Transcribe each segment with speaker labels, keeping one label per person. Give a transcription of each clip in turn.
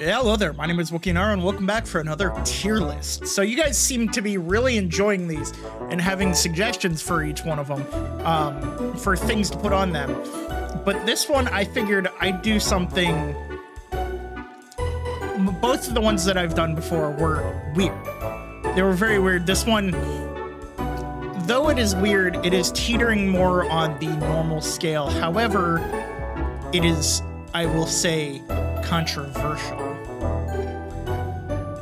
Speaker 1: Hello there, my name is Wookienar, and welcome back for another tier list. So you guys seem to be really enjoying these and having suggestions for each one of them, for things to put on them. But this one, I figured I'd do something. Both of the ones that I've done before were weird. They were very weird. This one, though it is weird, it is teetering more on the normal scale. However, it is, I will say, controversial.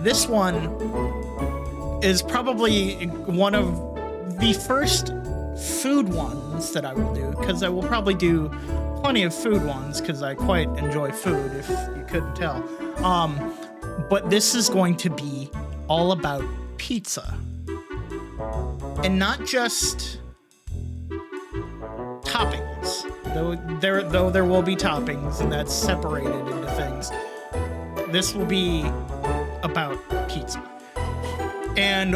Speaker 1: This one is probably one of the first food ones that I will do, because I will probably do plenty of food ones because I quite enjoy food, if you couldn't tell. But this is going to be all about pizza. And not just toppings, though there will be toppings, and that's separated into things. This will be about pizza. And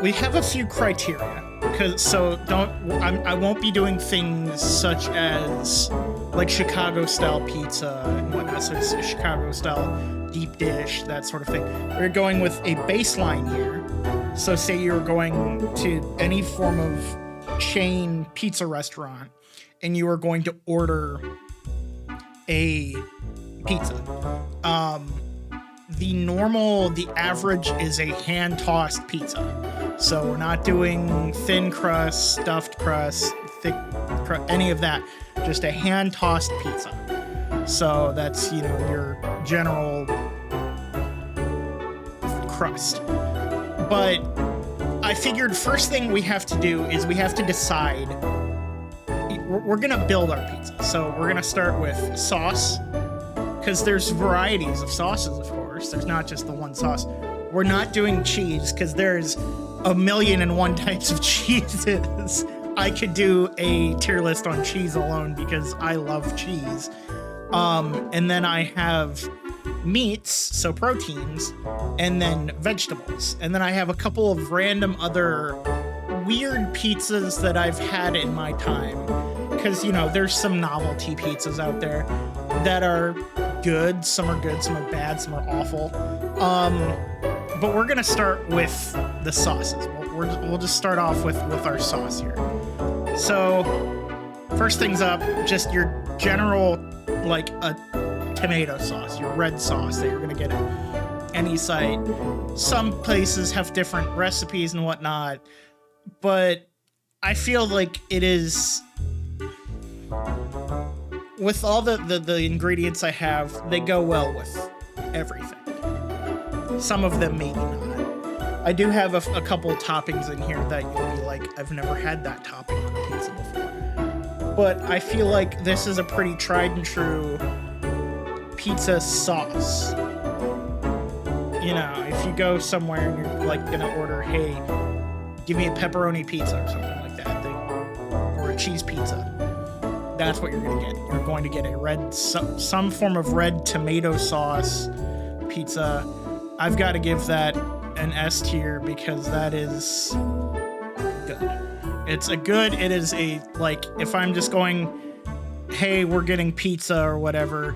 Speaker 1: we have a few criteria, I won't be doing things such as like Chicago style pizza and whatnot, so it's Chicago style deep dish, that sort of thing. We're going with a baseline here. So say you're going to any form of chain pizza restaurant and you are going to order a pizza. The average is a hand-tossed pizza. So we're not doing thin crust, stuffed crust, thick crust, any of that. Just a hand-tossed pizza. So that's, your general crust. But I figured first thing we have to do is we have to decide. We're going to build our pizza. So we're going to start with sauce, because there's varieties of sauces, of course. There's not just the one sauce. We're not doing cheese, because there's 1,000,001 types of cheeses. I could do a tier list on cheese alone because I love cheese. And then I have meats, so proteins, and then vegetables. And then I have a couple of random other weird pizzas that I've had in my time. Because, there's some novelty pizzas out there that are good. Some are good, some are bad, some are awful. But we're going to start with the sauces. We'll just start off with our sauce here. So, first things up, just your general, like a tomato sauce, your red sauce that you're going to get at any site. Some places have different recipes and whatnot, but I feel like it is, with all the ingredients I have, they go well with everything. Some of them maybe not. I do have a couple toppings in here that you'll be like, I've never had that topping on a pizza before. But I feel like this is a pretty tried and true pizza sauce. If you go somewhere and you're like gonna order, hey, give me a pepperoni pizza or something like that, or a cheese pizza, that's what you're gonna get. You're going to get a some form of red tomato sauce pizza. I've got to give that an S tier because that is good. It is a, like, if I'm just going, hey, we're getting pizza or whatever,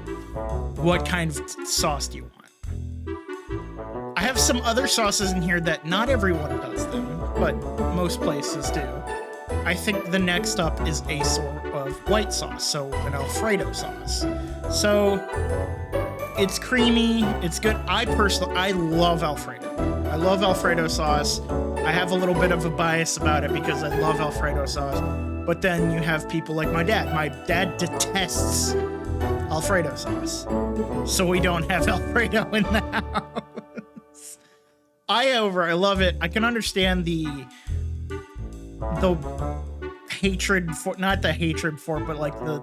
Speaker 1: what kind of sauce do you want? I have some other sauces in here that not everyone does them, but most places do. I think the next up is a sort of white sauce, so an Alfredo sauce. So it's creamy, it's good. I love Alfredo. I love Alfredo sauce. I have a little bit of a bias about it because I love Alfredo sauce. But then you have people like my dad. My dad detests Alfredo sauce. So we don't have Alfredo in the house. I love it. I can understand the hatred for, not the hatred for, but like the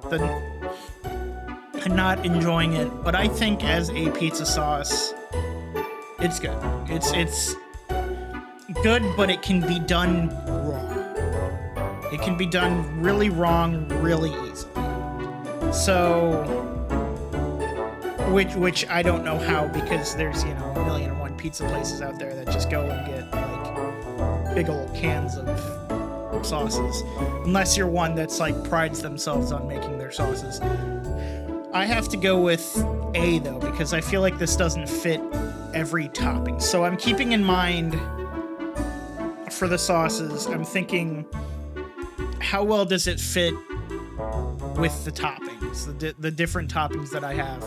Speaker 1: not enjoying it. But I think as a pizza sauce, it's good. It's good, but it can be done wrong. It can be done really wrong, really easily. So, which I don't know how, because there's, 1,000,001 pizza places out there that just go and get like big old cans of sauces. Unless you're one that's like prides themselves on making their sauces. I have to go with A, though, because I feel like this doesn't fit every topping. So I'm keeping in mind for the sauces, I'm thinking, how well does it fit with the toppings, the different toppings that I have?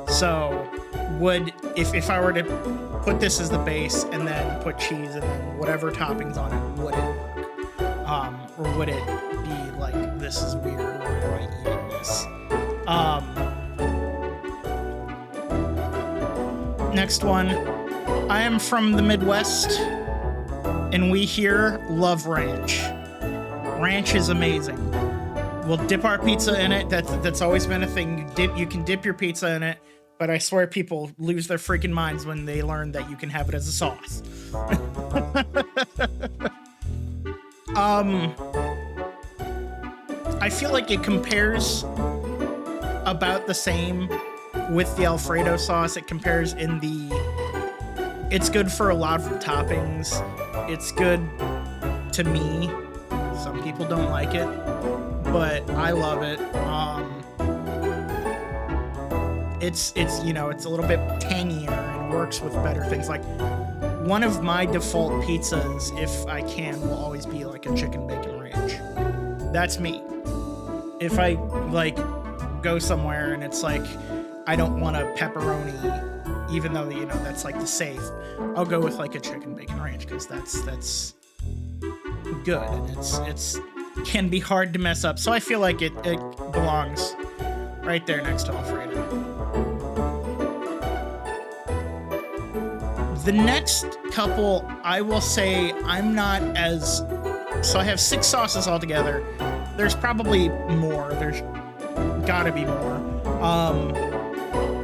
Speaker 1: So if I were to put this as the base and then put cheese and then whatever toppings on it, would it work? Or would it be like, this is weird, why am I eating this? Next one. I am from the Midwest, and we here love ranch. Ranch is amazing. We'll dip our pizza in it. That's always been a thing. You can dip your pizza in it, but I swear people lose their freaking minds when they learn that you can have it as a sauce. I feel like it compares about the same with the Alfredo sauce. It compares in it's good for a lot of toppings. It's good to me. Some people don't like it, but I love it. It's it's a little bit tangier and works with better things. Like, one of my default pizzas, if I can, will always be like a chicken bacon ranch. That's me. If I like go somewhere and it's like I don't want a pepperoni, even though that's like the safe, I'll go with like a chicken bacon ranch because that's good, and it's can be hard to mess up. So I feel like it belongs right there next to Alfredo. The next couple, I will say I'm not as... So I have 6 sauces altogether. There's probably more. There's gotta be more.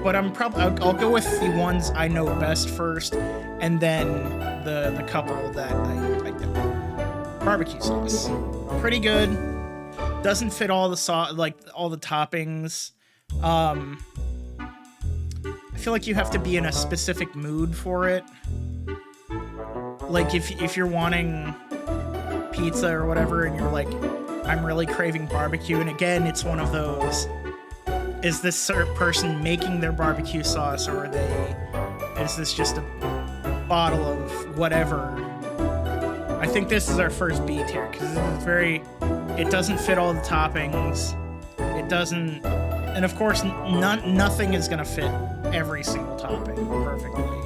Speaker 1: But I'll go with the ones I know best first, and then the couple that I don't. Barbecue sauce. Pretty good. Doesn't fit all the all the toppings. I feel like you have to be in a specific mood for it. Like if you're wanting pizza or whatever and you're like, I'm really craving barbecue, and again, it's one of those, is this person making their barbecue sauce, or is this just a bottle of whatever? I think this is our first B tier because it doesn't fit all the toppings. It doesn't, and of course, nothing is gonna fit every single topping perfectly.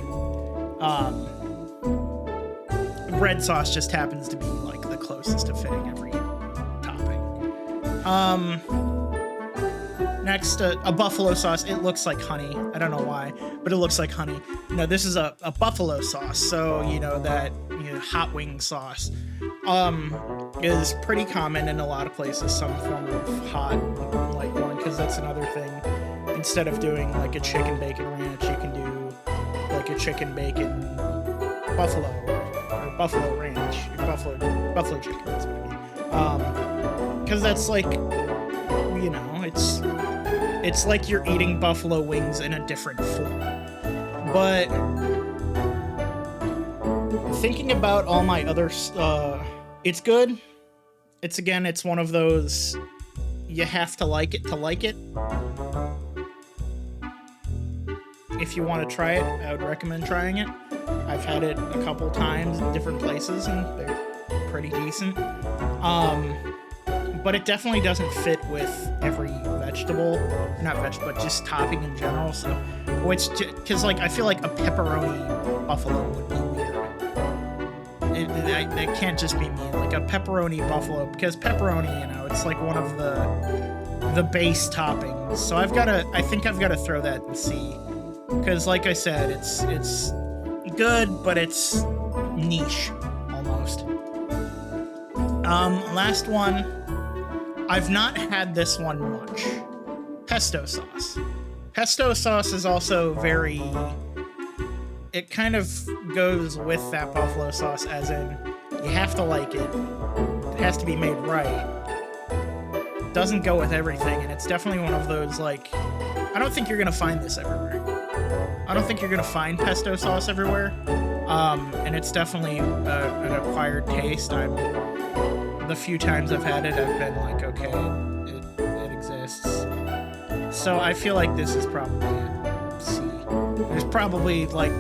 Speaker 1: Red sauce just happens to be like the closest to fitting every topping. Next, a buffalo sauce. It looks like honey. I don't know why, but it looks like honey. No, this is a buffalo sauce. So that hot wing sauce is pretty common in a lot of places. Some form of hot like one, because that's another thing. Instead of doing like a chicken bacon ranch, you can do like a chicken bacon buffalo or buffalo ranch, or buffalo chicken. That's what I mean. Because that's like, it's like you're eating buffalo wings in a different form. But thinking about all my other, it's good. It's one of those, you have to like it to like it. If you want to try it, I would recommend trying it. I've had it a couple times in different places, and they're pretty decent. But it definitely doesn't fit with every vegetable. Not vegetable, but just topping in general. So, because like I feel like a pepperoni buffalo would be weird. It can't just be me. Like a pepperoni buffalo, because pepperoni, it's like one of the base toppings. So I think I've got to throw that and see. Because, like I said, it's good, but it's niche, almost. Last one. I've not had this one much. Pesto sauce. Pesto sauce is also very... It kind of goes with that buffalo sauce, as in, you have to like it. It has to be made right. It doesn't go with everything, and it's definitely one of those, like... I don't think you're gonna find this everywhere. I don't think you're gonna find pesto sauce everywhere, and it's definitely an acquired taste. The few times I've had it, I've been like, okay, it exists. So I feel like this is probably a C. There's probably like,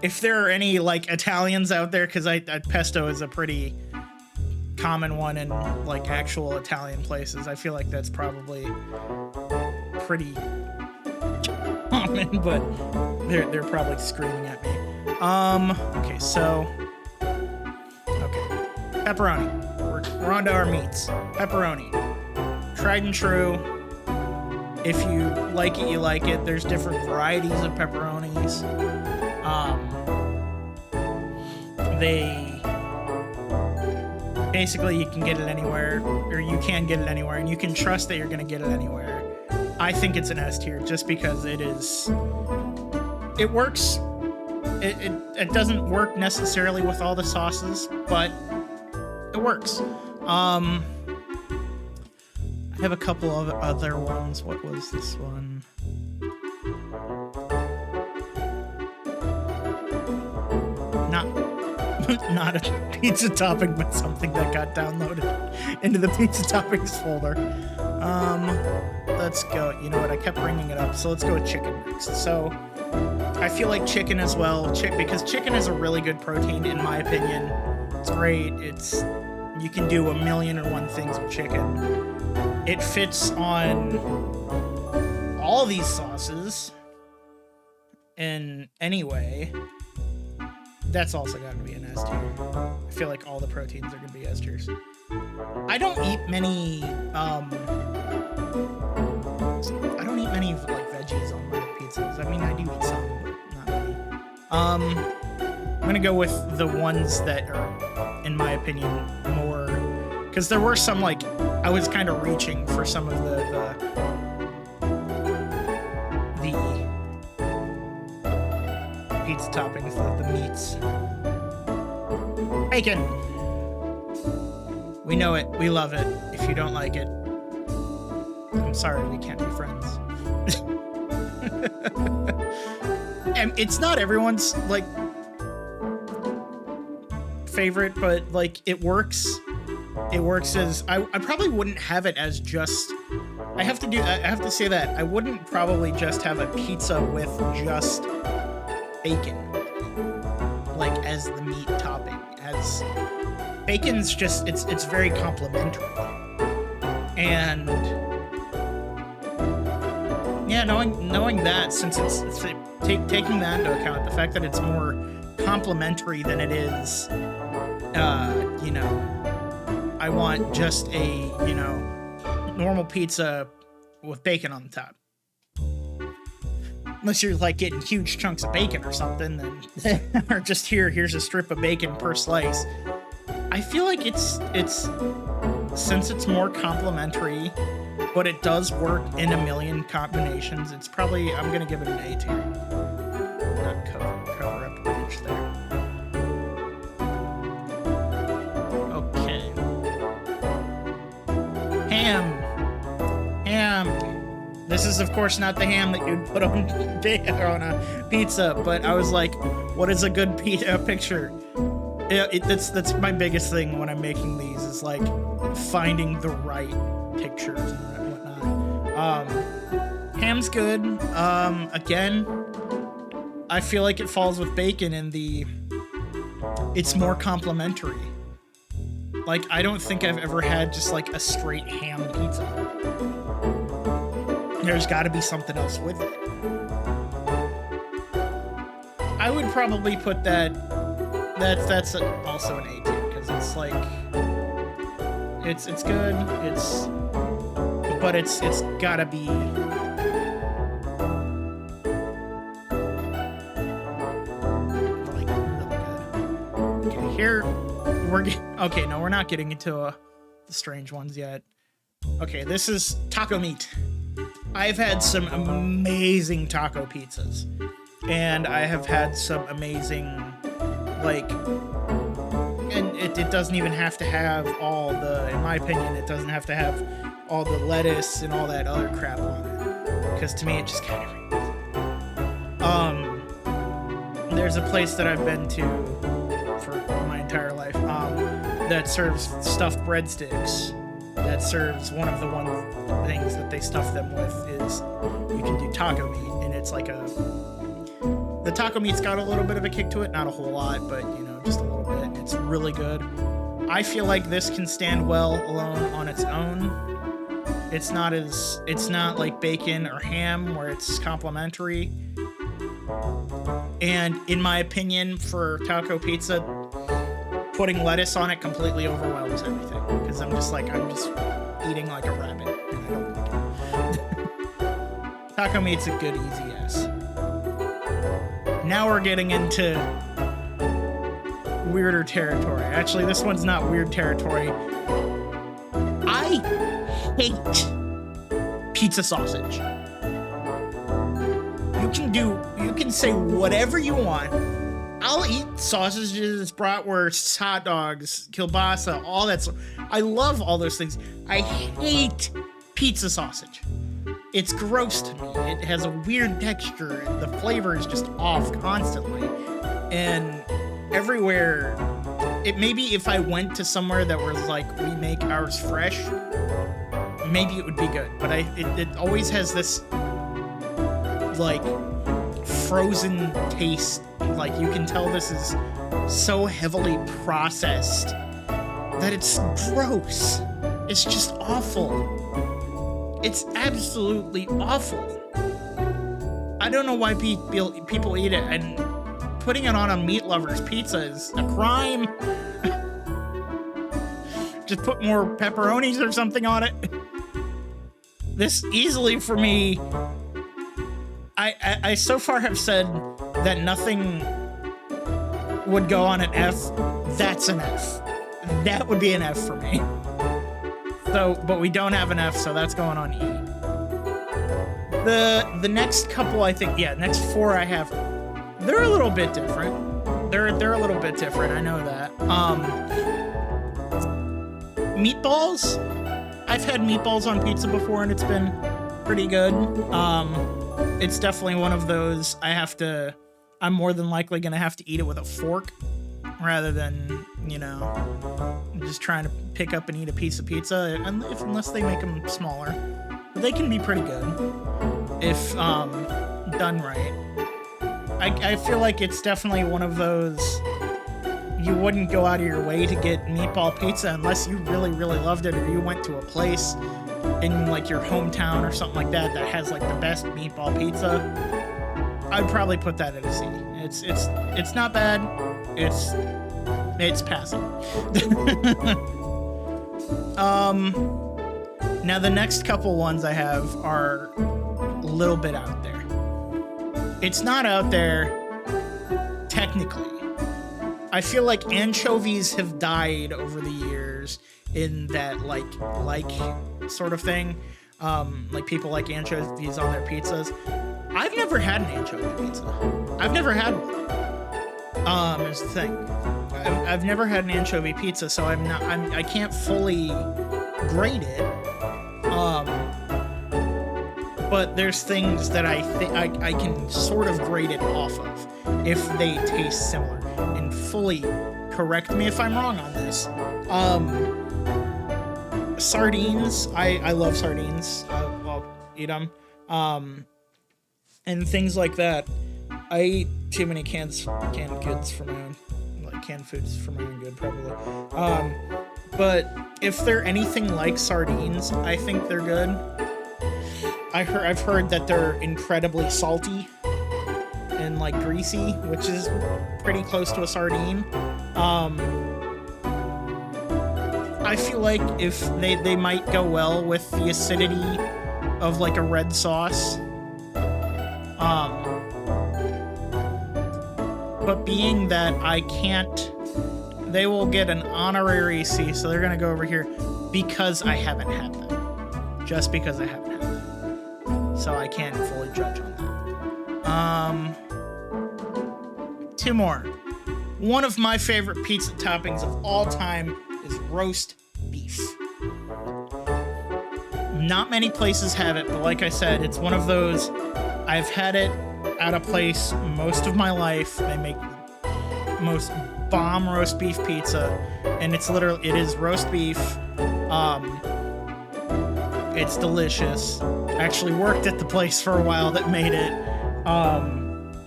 Speaker 1: if there are any like Italians out there, because pesto is a pretty common one in like actual Italian places. I feel like that's probably pretty common, but they're probably screaming at me. Okay, so pepperoni. We're on to our meats. Pepperoni. Tried and true. If you like it, you like it. There's different varieties of pepperonis. They basically, you can get it anywhere, or you can get it anywhere, and you can trust that you're going to get it anywhere. I think it's an S tier just because it works. It doesn't work necessarily with all the sauces, but it works. I have a couple of other ones. What was this one? Not a pizza topping, but something that got downloaded into the pizza toppings folder. Let's go. You know what? I kept bringing it up, so let's go with chicken next. So I feel like chicken as well, because chicken is a really good protein in my opinion. It's great. You can do 1,000,001 things with chicken. It fits on all these sauces in any way. That's also got to be an S tier. I feel like all the proteins are going to be S tiers. I don't eat many like veggies on my pizzas. I mean, I do eat some, but not many. I'm going to go with the ones that are, in my opinion, more, because there were some, like, I was kind of reaching for some of the pizza toppings, the meats. Bacon. We know it. We love it. If you don't like it, I'm sorry, we can't be friends. And it's not everyone's like favorite, but like it works. It works as I probably wouldn't have it as just. I have to say that I wouldn't probably just have a pizza with just bacon, like as the meat topping. As bacon's just it's very complimentary, and yeah, knowing that, since it's taking that into account, the fact that it's more complimentary than it is, you know, I want just a, you know, normal pizza with bacon on the top. Unless you're like getting huge chunks of bacon or something, then or just here's a strip of bacon per slice. I feel like it's since it's more complimentary, but it does work in 1,000,000 combinations. It's probably, I'm gonna give it an A tier. Not cover up ranch there. Okay. Ham. This is, of course, not the ham that you'd put on a pizza, but I was like, what is a good picture? Yeah, that's my biggest thing when I'm making these, is like finding the right pictures and whatnot. Ham's good. Again, I feel like it falls with bacon in it's more complimentary. Like, I don't think I've ever had just like a straight ham pizza. There's got to be something else with it. I would probably put that's also an A tier, because it's like it's good. But it's gotta be like really good. Okay, here we're not getting into the strange ones yet. Okay, this is taco meat. I've had some amazing taco pizzas, and I have had some amazing, like, and it doesn't even have to have all in my opinion, it doesn't have to have all the lettuce and all that other crap on it, because to me it just kind of there's a place that I've been to for my entire life that serves stuffed breadsticks that serves one of the things that they stuff them with is you can do taco meat, and it's like the taco meat's got a little bit of a kick to it, not a whole lot, but just a little bit. It's really good. I feel like this can stand well alone on its own. It's not like bacon or ham where it's complementary. And in my opinion, for taco pizza, putting lettuce on it completely overwhelms everything. Because I'm just eating like a rabbit, and I don't like it. Taco meat's a good, easy yes. Now we're getting into weirder territory. Actually, this one's not weird territory. I hate pizza sausage. You can say whatever you want. I'll eat sausages, bratwursts, hot dogs, kielbasa, all that stuff. I love all those things. I hate pizza sausage. It's gross to me. It has a weird texture. The flavor is just off constantly. And everywhere, maybe if I went to somewhere that was like, we make ours fresh, maybe it would be good. But it always has this like frozen taste. Like, you can tell this is so heavily processed that it's gross. It's just awful. It's absolutely awful. I don't know why people eat it, and putting it on a meat lover's pizza is a crime. Just put more pepperonis or something on it. This easily, for me, I so far have said that nothing would go on an F. That's an F. That would be an F for me. So, but we don't have an F, so that's going on E. The next couple, I think, next four I have, they're a little bit different. They're a little bit different, I know that. Meatballs. I've had meatballs on pizza before, and it's been pretty good. It's definitely one of those I'm more than likely gonna have to eat it with a fork rather than, just trying to pick up and eat a piece of pizza, unless they make them smaller. But they can be pretty good if done right. I feel like it's definitely one of those, you wouldn't go out of your way to get meatball pizza unless you really, really loved it, or you went to a place in like your hometown or something like that has like the best meatball pizza. I'd probably put that at a C. It's not bad. It's passing. Now the next couple ones I have are a little bit out there. It's not out there technically. I feel like anchovies have died over the years in that like sort of thing. Like people like anchovies on their pizzas. I've never had an anchovy pizza. I've never had one. Is the thing. I've never had an anchovy pizza, so I can't fully grade it. But there's things that I think I can sort of grade it off of if they taste similar. And fully correct me if I'm wrong on this. Sardines. I love sardines. I'll eat them. And things like that. I eat too many canned goods for my own, like canned foods for my own good, probably. But if they're anything like sardines, I think they're good. I've heard that they're incredibly salty and like greasy, which is pretty close to a sardine. I feel like if they might go well with the acidity of like a red sauce. But being that I can't, they will get an honorary C, so they're gonna go over here because I haven't had them. Just because I haven't had them. So I can't fully judge on that. Two more. One of my favorite pizza toppings of all time is roast beef. Not many places have it, but like I said, it's one of those, I've had it at a place most of my life. They make the most bomb roast beef pizza, and it is roast beef. It's delicious. Actually worked at the place for a while that made it.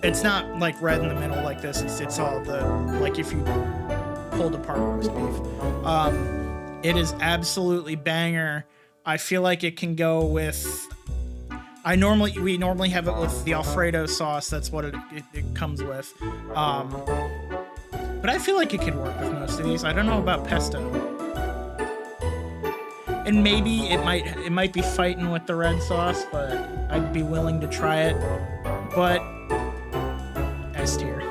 Speaker 1: It's not like red in the middle like this. It's all the, like if you pulled apart roast beef. It is absolutely banger. I feel like it can go with. We normally have it with the Alfredo sauce. That's what it comes with. But I feel like it could work with most of these. I don't know about pesto. And maybe it might be fighting with the red sauce, but I'd be willing to try it. But S tier.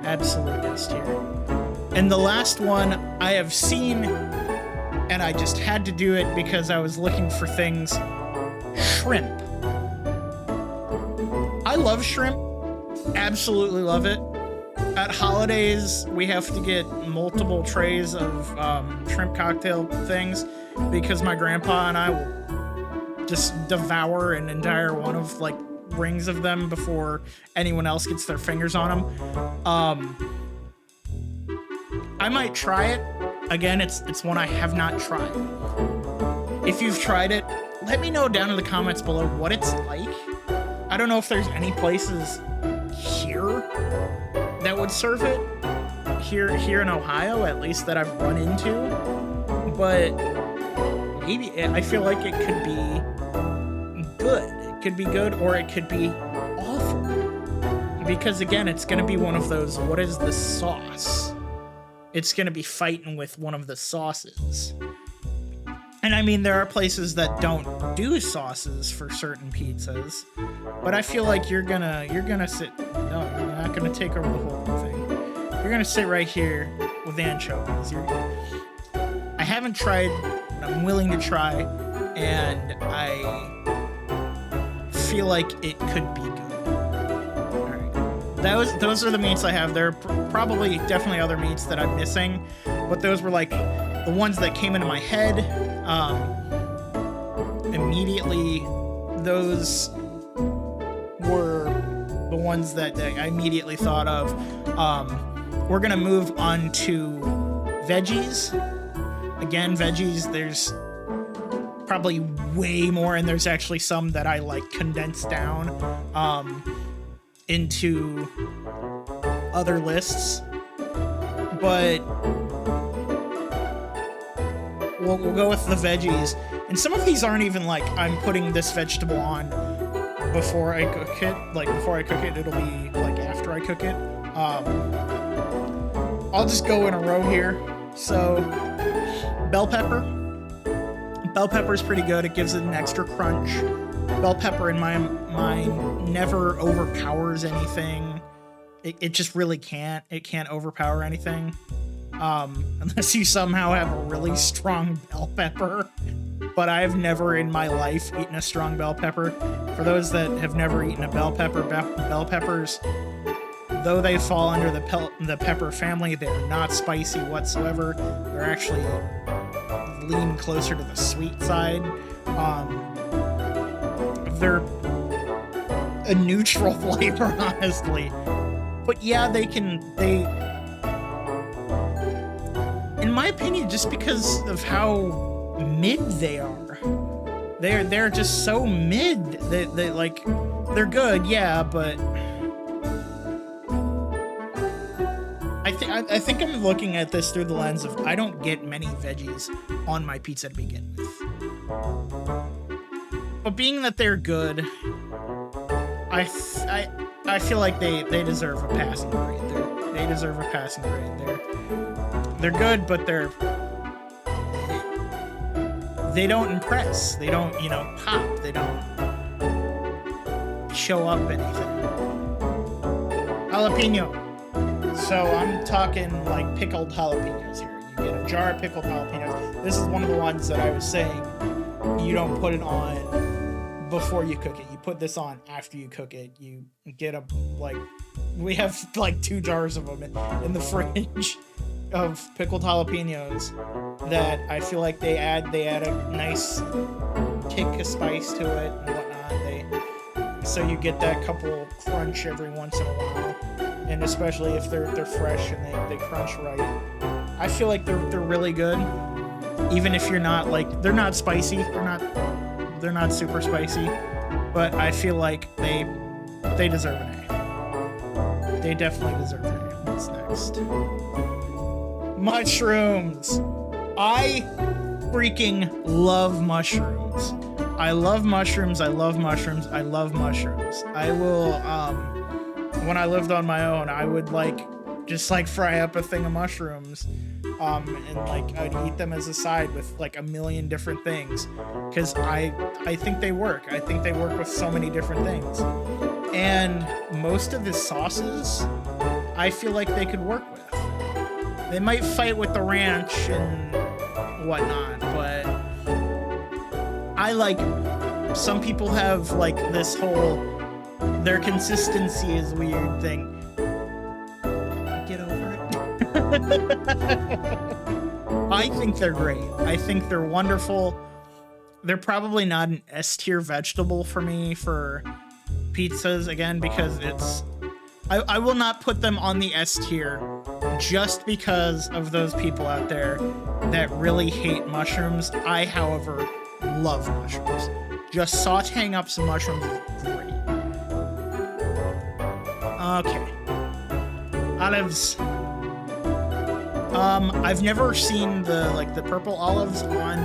Speaker 1: Absolute S tier. And the last one I have seen, and I just had to do it because I was looking for things. Shrimp. I love shrimp. Absolutely love it. At holidays, we have to get multiple trays of shrimp cocktail things because my grandpa and I will just devour an entire one of like rings of them before anyone else gets their fingers on them. I might try it. Again, it's one I have not tried. If you've tried it, let me know down in the comments below what it's like. I don't know if there's any places here that would serve it. Here in Ohio, at least that I've run into. But maybe I feel like it could be good. It could be good or it could be awful. Because again, it's going to be one of those, what is the sauce? It's going to be fighting with one of the sauces. And I mean, there are places that don't do sauces for certain pizzas, but I feel like you're gonna sit. No, you're not gonna take over the whole thing. You're gonna sit right here with anchovies. I haven't tried, but I'm willing to try, and I feel like it could be good. All right, those are the meats I have. There are probably definitely other meats that I'm missing, but those were like the ones that came into my head. Immediately, those were the ones that I immediately thought of. We're gonna move on to veggies. Again, veggies, there's probably way more, and there's actually some that I like condensed down into other lists. But we'll go with the veggies. And some of these aren't even like I'm putting this vegetable on before I cook it. Like before I cook it, it'll be like after I cook it. I'll just go in a row here. So bell pepper. Bell pepper is pretty good. It gives it an extra crunch. Bell pepper in my mind never overpowers anything. It just really can't. It can't overpower anything. Unless you somehow have a really strong bell pepper. But I've never in my life eaten a strong bell pepper. For those that have never eaten a bell pepper, bell peppers, though they fall under the pepper family, they're not spicy whatsoever. They're actually lean closer to the sweet side. They're a neutral flavor, honestly. But yeah, in my opinion, just because of how mid they are, they're just so mid. They like, they're good, yeah, but I think I'm looking at this through the lens of I don't get many veggies on my pizza to begin with. But being that they're good, I feel like they deserve a passing grade. They deserve a passing grade. They're good, but they don't impress. They don't, pop. They don't show up anything. Jalapeno. So I'm talking like pickled jalapenos here. You get a jar of pickled jalapenos. This is one of the ones that I was saying you don't put it on before you cook it. You put this on after you cook it. You get we have like 2 jars of them in the fridge of pickled jalapenos that I feel like they add a nice kick of spice to it and whatnot. So you get that couple crunch every once in a while, and especially if they're fresh and they crunch right. I feel like they're really good, even if you're not they're not spicy. They're not They're not super spicy, but I feel like they deserve an A. They definitely deserve an A. What's next? Mushrooms. I freaking love mushrooms. I love mushrooms. I love mushrooms. I love mushrooms. I will, when I lived on my own, I would just fry up a thing of mushrooms, and I'd eat them as a side with a million different things, because I think they work. I think they work with so many different things, and most of the sauces, I feel like they could work with. They might fight with the ranch and whatnot, but some people have this whole their consistency is weird thing. Get over it. I think they're great. I think they're wonderful. They're probably not an S tier vegetable for me for pizzas, again, because I will not put them on the S tier just because of those people out there that really hate mushrooms. I, however, love mushrooms. Just sauteing up some mushrooms is great. Okay. Olives. I've never seen the purple olives on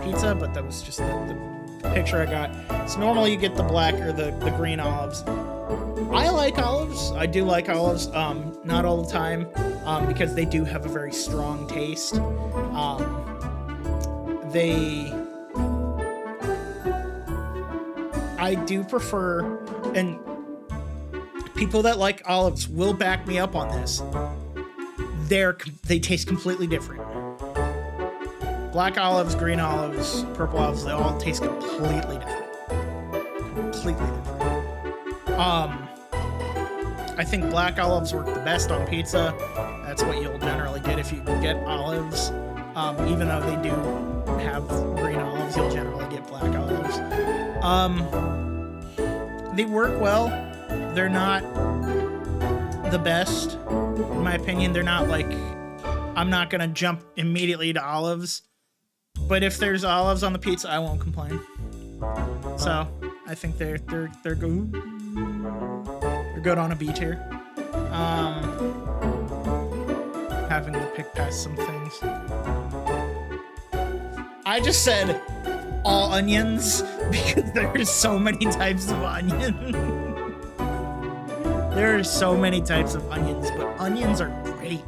Speaker 1: pizza, but that was just the picture I got. So normally you get the black or the green olives. I like olives. I do like olives. Not all the time, because they do have a very strong taste. I do prefer, and people that like olives will back me up on this. They taste completely different. Black olives, green olives, purple olives, they all taste completely different. Completely different. I think black olives work the best on pizza. That's what you'll generally get if you get olives. Even though they do have green olives, you'll generally get black olives. They work well. They're not the best, in my opinion. They're not I'm not gonna jump immediately to olives, but if there's olives on the pizza, I won't complain. So I think they're good. They're good on a B tier. Having to pick past some things. I just said all onions because there's so many types of onion. There are so many types of onions, but onions are great.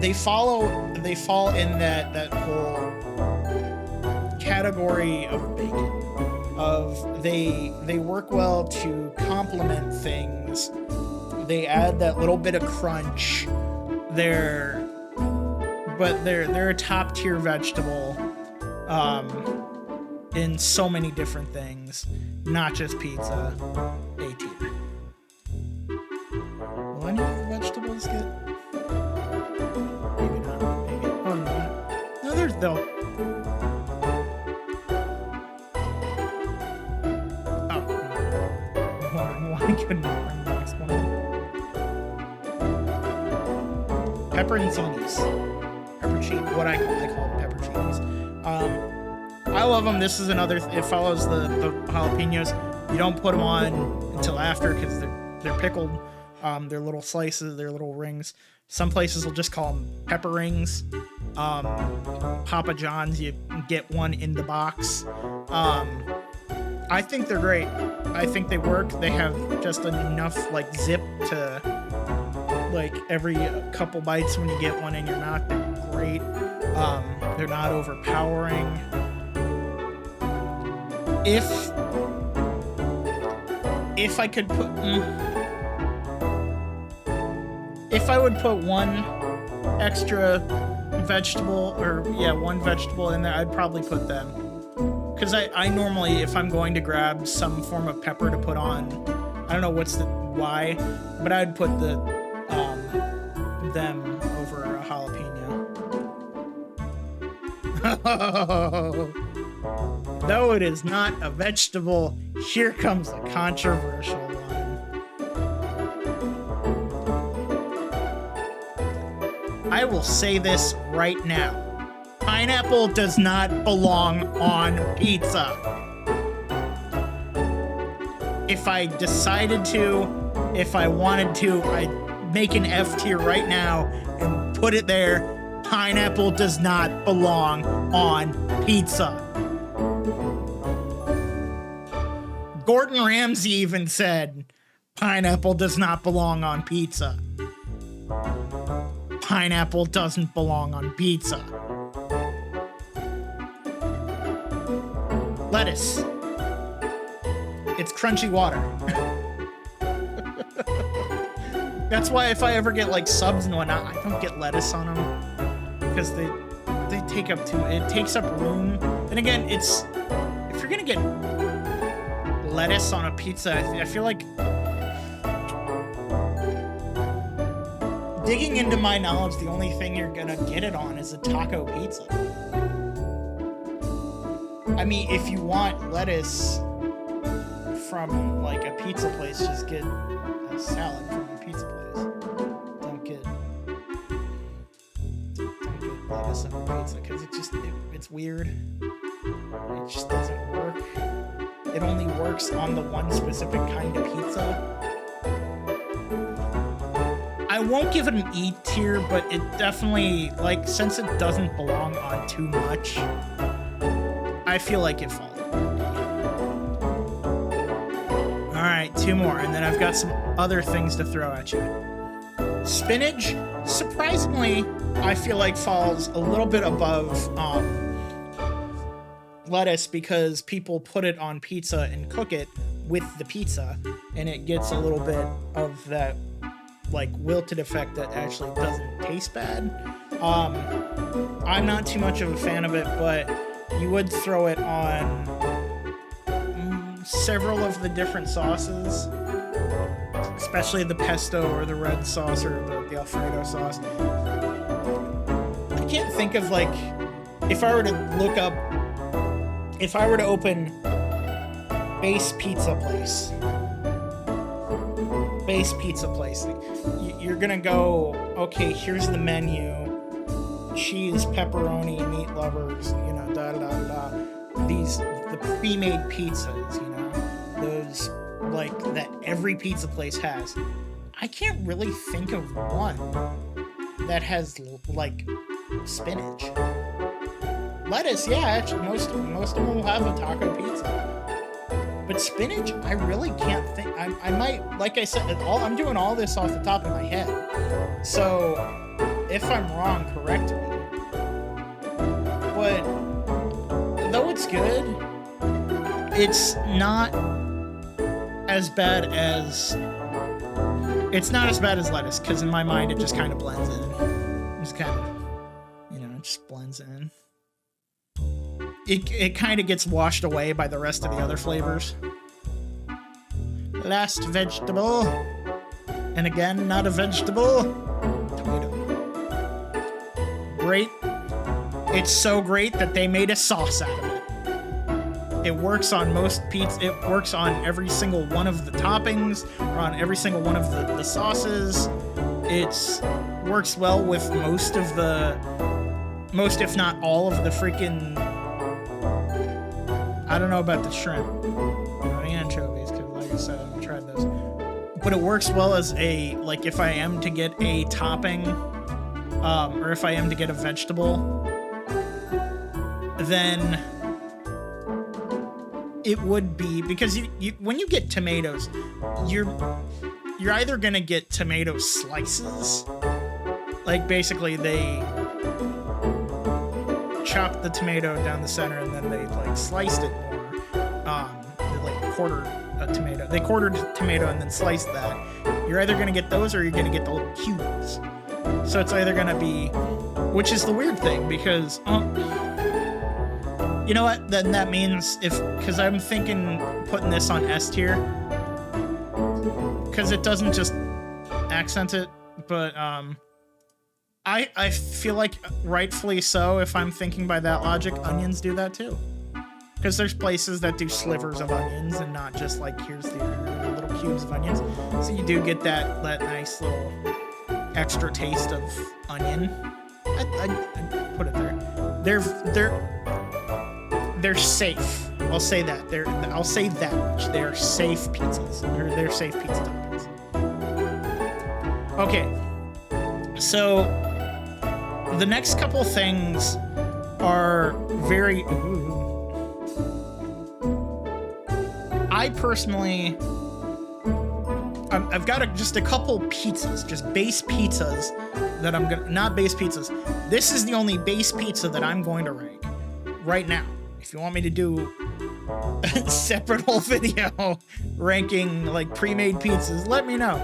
Speaker 1: They fall in that whole category of bacon. They work well to complement things. They add that little bit of crunch. They're a top tier vegetable, in so many different things, not just pizza. A tier. Will any of the vegetables get? Maybe not. Maybe. Oh no. No, there's though. Oh. I'm wondering why I couldn't bring the next one. Pepperoncinis. Peppercini. What I call them pepperoncinis. I love them. This is another. It follows the jalapenos. You don't put them on until after because they're pickled. They're little slices. They're little rings. Some places will just call them pepper rings. Papa John's, you get one in the box. I think they're great. I think they work. They have just enough zip to every couple bites when you get one in your mouth. They're great. They're not overpowering. If I could put if I would put one extra vegetable, or one vegetable in there, I'd probably put them. Because I normally, if I'm going to grab some form of pepper to put on, I don't know why, but I'd put them over a jalapeno. No, it is not a vegetable. Here comes a controversial one. I will say this right now. Pineapple does not belong on pizza. If I decided to, if I wanted to, I'd make an F tier right now and put it there. Pineapple does not belong on pizza. Gordon Ramsay even said, pineapple does not belong on pizza. Pineapple doesn't belong on pizza. Lettuce. It's crunchy water. That's why if I ever get like subs and whatnot, I don't get lettuce on them. Because they take up it takes up room. And again, it's, if you're gonna get lettuce on a pizza, I feel like, digging into my knowledge, the only thing you're gonna get it on is a taco pizza. I mean, if you want lettuce from like a pizza place, just get a salad from a pizza place. Don't get lettuce on a pizza, because it's weird. It just doesn't work. It only works on the one specific kind of pizza. I won't give it an E tier, but it definitely, like, since it doesn't belong on too much, I feel like it falls. Alright, 2 more, and then I've got some other things to throw at you. Spinach, surprisingly, I feel like falls a little bit above lettuce, because people put it on pizza and cook it with the pizza, and it gets a little bit of that, like, wilted effect that actually doesn't taste bad. I'm not too much of a fan of it, but you would throw it on several of the different sauces, especially the pesto or the red sauce or the Alfredo sauce. I can't think of, like, if I were to open base pizza place, you're gonna go, okay, here's the menu, cheese, pepperoni, meat lovers, you know, the pre-made pizzas, you know, those, like, that every pizza place has. I can't really think of one that has, like, spinach. Lettuce, yeah, actually, most of them will have a taco pizza. But spinach, I really can't think. I might, like I said, I'm doing all this off the top of my head. So, if I'm wrong, correct me. But, though it's good, it's not as bad as... It's not as bad as lettuce, because in my mind, it just kind of blends in. It's kind of, you know, it just blends in. It kind of gets washed away by the rest of the other flavors. Last vegetable. And again, not a vegetable. Tomato. Great. It's so great that they made a sauce out of it. It works on most pizza. It works on every single one of the toppings, or on every single one of the sauces. It works well with most, if not all of the freaking... I don't know about the shrimp or the anchovies, because like I said, I haven't tried those. But it works well as a, like, if I am to get a topping, or if I am to get a vegetable, then it would be, because you when you get tomatoes, you're either gonna get tomato slices, like basically they chopped the tomato down the center and then they like sliced it more. They like quartered a tomato. They quartered a tomato and then sliced that. You're either gonna get those or you're gonna get the little cubes. So it's either gonna be, which is the weird thing, because you know what? Then that means because I'm thinking putting this on S tier, because it doesn't just accent it, but I feel like rightfully so, if I'm thinking by that logic, onions do that too. Because there's places that do slivers of onions and not just like, here's the little cubes of onions. So you do get that nice little extra taste of onion. I put it there. they're safe. I'll say that. I'll say that much. They're safe pizzas. They're safe pizza toppings. Okay. So the next couple things are very. I personally, I've got just a couple pizzas, just base pizzas that I'm gonna, not base pizzas. This is the only base pizza that I'm going to rank right now. If you want me to do a separate whole video ranking like pre-made pizzas, let me know.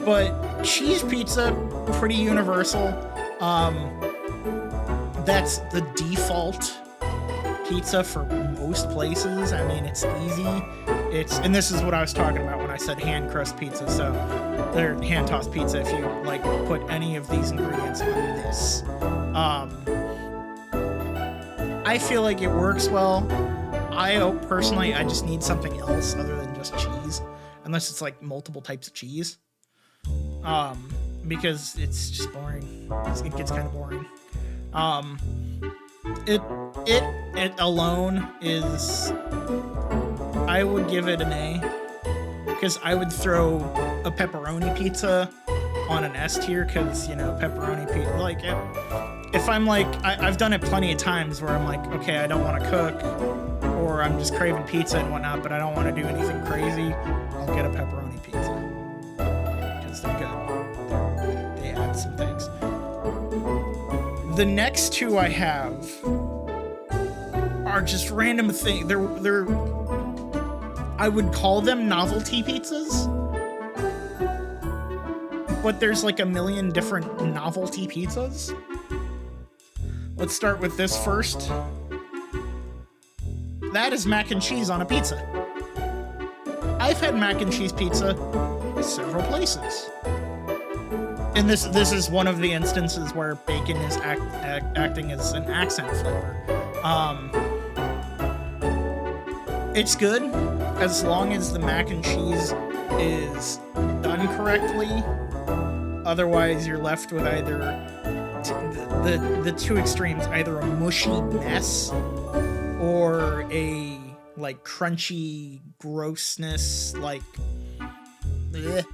Speaker 1: But cheese pizza, pretty universal. That's the default pizza for most places. I mean, it's easy. And this is what I was talking about when I said hand crust pizza. So they're hand tossed pizza if you like put any of these ingredients on this. I feel like it works well. Personally, I just need something else other than just cheese, unless it's like multiple types of cheese. Because it's just boring. It gets kind of boring. It alone is, I would give it an A, because I would throw a pepperoni pizza on an S tier, because, you know, pepperoni pizza, like, if I'm like, I've done it plenty of times where I'm like, okay, I don't want to cook, or I'm just craving pizza and whatnot, but I don't want to do anything crazy, I'll get a pepperoni pizza, because they're good. They add some things. The next two I have are just random things. They're I would call them novelty pizzas, but there's like a million different novelty pizzas. Let's start with this first. That is mac and cheese on a pizza. I've had mac and cheese pizza several places. And this is one of the instances where bacon is acting as an accent flavor. It's good as long as the mac and cheese is done correctly. Otherwise, you're left with either the two extremes, either a mushy mess or a like crunchy grossness, like bleh.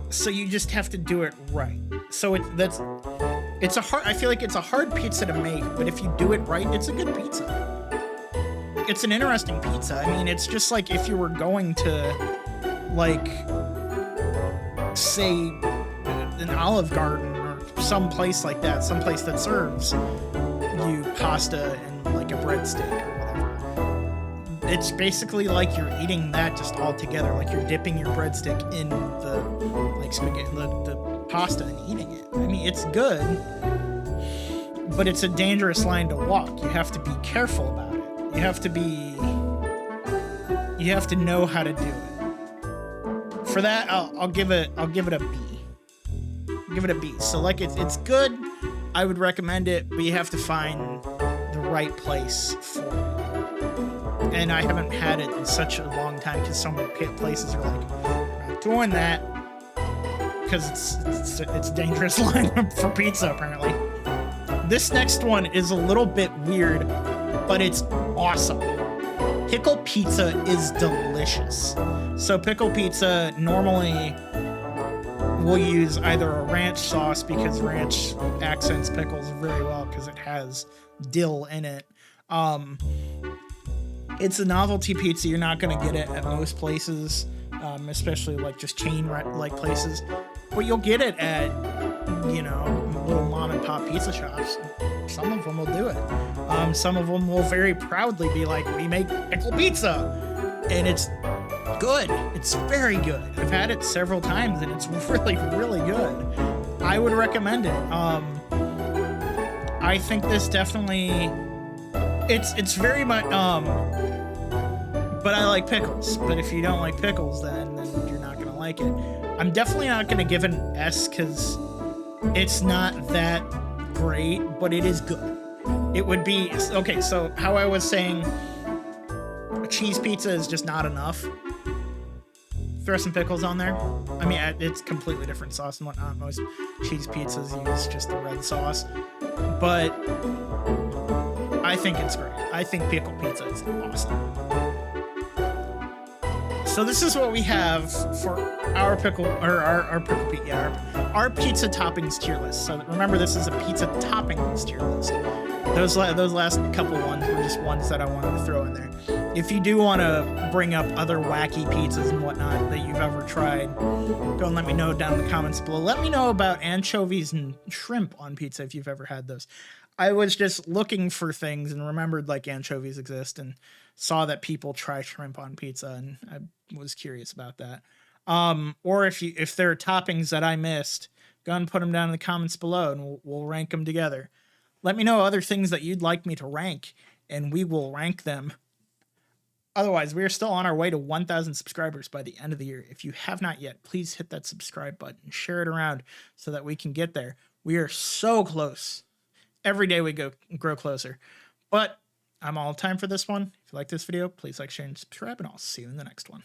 Speaker 1: So you just have to do it right. So I feel like it's a hard pizza to make, but if you do it right, it's a good pizza. It's an interesting pizza. I mean, it's just like if you were going to, like, say, an Olive Garden or some place like that, some place that serves you pasta and like a breadstick or whatever. It's basically like you're eating that just all together, like you're dipping your breadstick in the like spaghetti, the pasta and eating it. I mean, it's good, but it's a dangerous line to walk. You have to be careful about it. You have to know how to do it. For that, I'll give it a B. Give it a B. So like it's good. I would recommend it, but you have to find the right place for it. And I haven't had it in such a long time because so many places are like, we're not doing that, because it's a dangerous line for pizza apparently. This next one is a little bit weird, but it's awesome. Pickle pizza is delicious. So pickle pizza normally will use either a ranch sauce, because ranch accents pickles very well because it has dill in it. It's a novelty pizza. You're not going to get it at most places, especially like just chain like places. But you'll get it at, you know, little mom and pop pizza shops. Some of them will do it. Some of them will very proudly be like, we make pickle pizza. And it's good. It's very good. I've had it several times and it's really, really good. I would recommend it. I think this definitely, it's very much, but I like pickles. But if you don't like pickles, then you're not going to like it. I'm definitely not going to give it an S because it's not that great, but it is good. It would be, okay, so how I was saying a cheese pizza is just not enough. Throw some pickles on there. I mean, it's completely different sauce and whatnot. Most cheese pizzas use just the red sauce. but I think it's great. I think pickle pizza is awesome. So this is what we have for our pickle, or our pickle pizza, yeah, our pizza toppings tier list. So remember, this is a pizza toppings tier list. Those last couple ones were just ones that I wanted to throw in there. If you do want to bring up other wacky pizzas and whatnot that you've ever tried, go and let me know down in the comments below. Let me know about anchovies and shrimp on pizza if you've ever had those. I was just looking for things and remembered like anchovies exist and saw that people try shrimp on pizza, and I was curious about that. Or if there are toppings that I missed, go and put them down in the comments below, and we'll rank them together. Let me know other things that you'd like me to rank, and we will rank them. Otherwise, we are still on our way to 1,000 subscribers by the end of the year. If you have not yet, please hit that subscribe button, share it around so that we can get there. We are so close. Every day we grow closer. But I'm all time for this one. If you like this video, please like, share, and subscribe, and I'll see you in the next one.